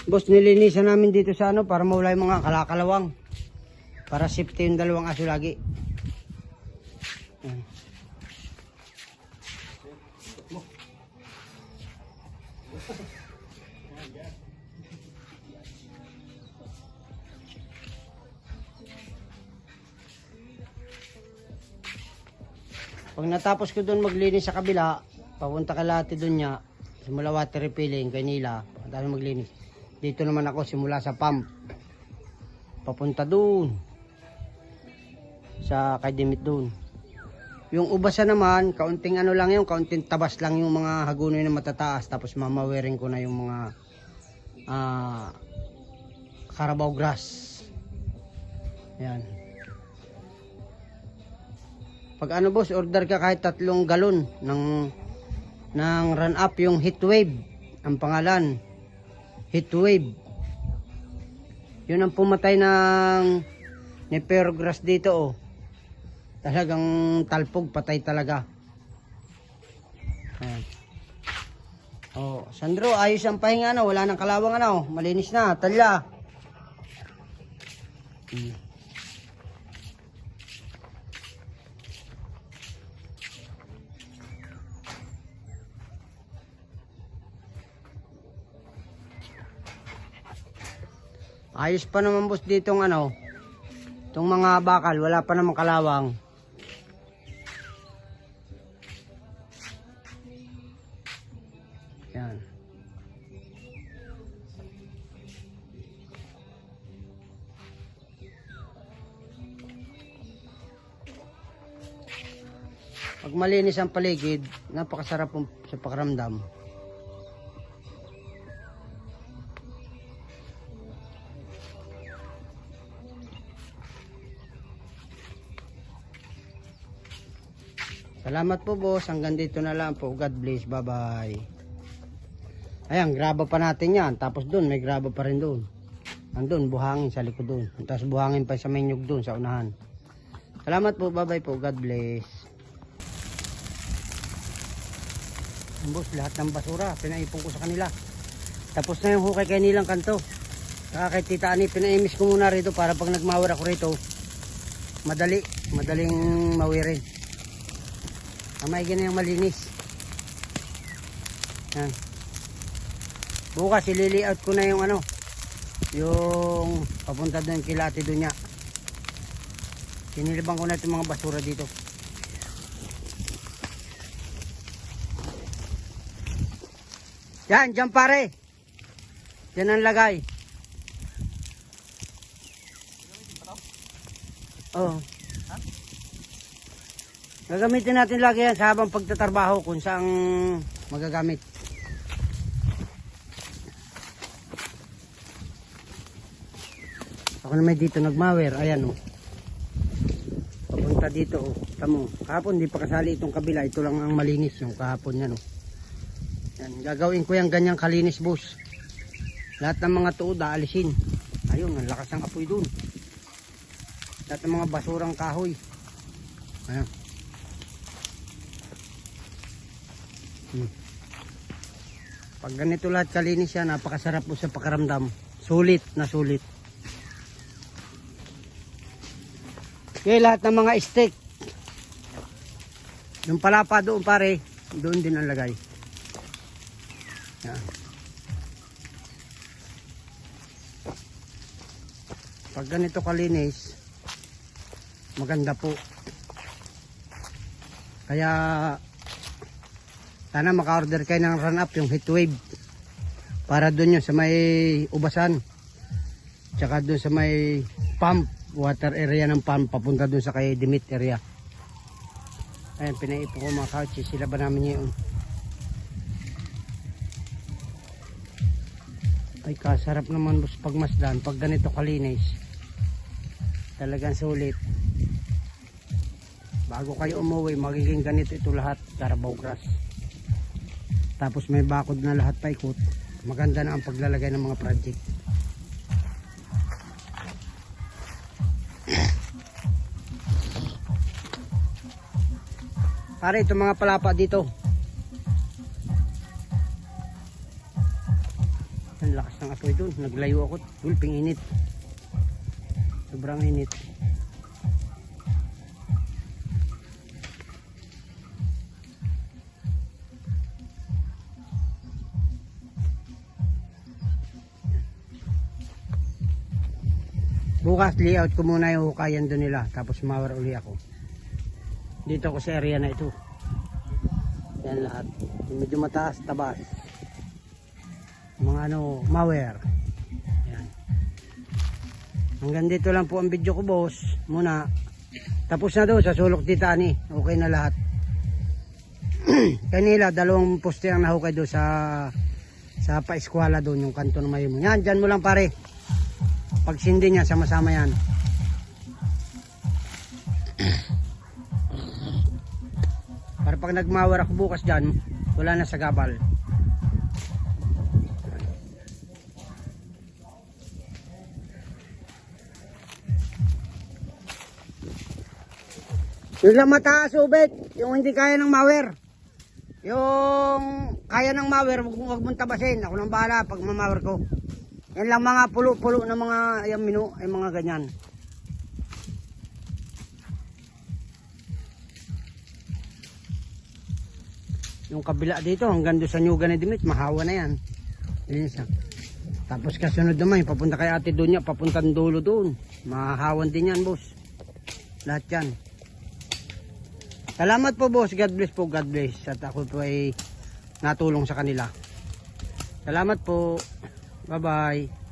Boss, nilinisan namin dito sa ano para mawala yung mga kalakalawang. Para safety yung dalawang aso lagi. Yan. Pag natapos ko doon maglinis sa kabila, papunta ka lahat doon niya, simula water refilling kay Nila, pagkatapos maglinis. Dito naman ako simula sa pump, papunta doon sa kay Dimit doon. Yung ubasa naman, kaunting ano lang yung, kaunting tabas lang yung mga hagunoy na matataas, tapos mamawiring ko na yung mga Carabao grass. Yan. Pag ano boss, order ka kahit 3 galon ng run up, yung heat wave ang pangalan. Heat wave. Yun ang pumatay ng Nepero grass dito oh. Talagang talpog, patay talaga. Ayan. Oh, Sandro, ayos ang pahinga ano, wala nang kalawang ano, malinis na, talya. Ayos pa naman boss ditong ano, itong mga bakal, wala pa namang kalawang. Yan. Pag malinis ang paligid, napakasarap sa pakiramdam. Salamat po boss, hanggang dito na lang po. God bless, bye bye. Ayan, graba pa natin yan. Tapos doon, may graba pa rin doon. Andun, buhangin sa likod doon. Tapos buhangin pa sa menyug doon, sa unahan. Salamat po, bye bye po. God bless. Boss, lahat ng basura, pinaipon ko sa kanila. Tapos na yung hukay kay Nilang Kanto. Saka kay Tita Ani, pinaimis ko muna rito para pag nagmawar ako rito, madaling mawirin. Maigi na yung malinis. Yan. Bukas ilili-out ko na yung ano, yung papunta doon kila Ate Dunya. Sinilibang ko na itong mga basura dito. Yan, dyan pare. Yan ang lagay. Oo. Gagamitin natin lagi yan sa habang pagtatrabaho kung saan magagamit. Ako naman dito nagmawer. Ayan o. Papunta dito o. Tamo. Kahapon di pa kasali itong kabila. Ito lang ang malinis yung kahapon yan o. Yan. Gagawin ko yung ganyang kalinis boss. Lahat ng mga tuod aalisin. Ayun. Ang lakas ng apoy dun. Lahat ng mga basurang kahoy. Ayan. Pag ganito lahat kalinis yan, napakasarap po sa pakiramdam. Sulit na sulit. Okay, lahat ng mga steak. Yung palapa doon pare, doon din ang lagay. Yan. Pag ganito kalinis, maganda po. Kaya sana maka-order kayo ng run up, yung heat wave. Para doon yun sa may ubasan. Tsaka doon sa may pump, water area ng pump, papunta doon sa kay Dimit area. Ayan, pinaipo ko mga couch. Sila ba namin yun? Ay, kasarap naman boss pagmasdan. Pag ganito kalinis, talagang sulit. Bago kayo umuwi, magiging ganito ito lahat, Carabao grass. Tapos may bakod na lahat paikot. Maganda na ang paglalagay ng mga project. Pare, itong mga palapa dito. lakas ng apoy doon. Naglayo ako. Gulping init. Sobrang init. Bukas layout ko muna yung hukayan doon nila. Tapos mawar uli ako. Dito ako sa area na ito. Yan lahat. Yung medyo mataas, tabas. Mga ano, mawer. Yan. Hanggang dito lang po ang video ko, boss. Muna. Tapos na daw sa sulok titani. Okay na lahat. Kanila, 2 poste ang nahukay doon sa pa-eskwala doon, yung kanto ng Mayumon. Yan, dyan mo lang pare. Pag sindi niya, sama-sama yan. Para pag nagmawar ako bukas dyan, wala na sa gabal. Yung lang mataas ubet, yung hindi kaya ng mawer. Yung kaya ng mawer, huwag mong tabasin. Ako nang bahala pag mamawer ko. Yan lang mga pulo-pulo na mga ayang mino, ay mga ganyan. Yung kabila dito, hanggang doon sa Nyuga na Dimit, mahawa na yan. Yan siya. Tapos kasunod naman, papunta kay Ate Dunya, papuntang dulo doon. Mahahawan din yan, boss. Lahat yan. Salamat po, boss. God bless po, God bless. At ako po ay natulong sa kanila. Salamat po. Bye-bye.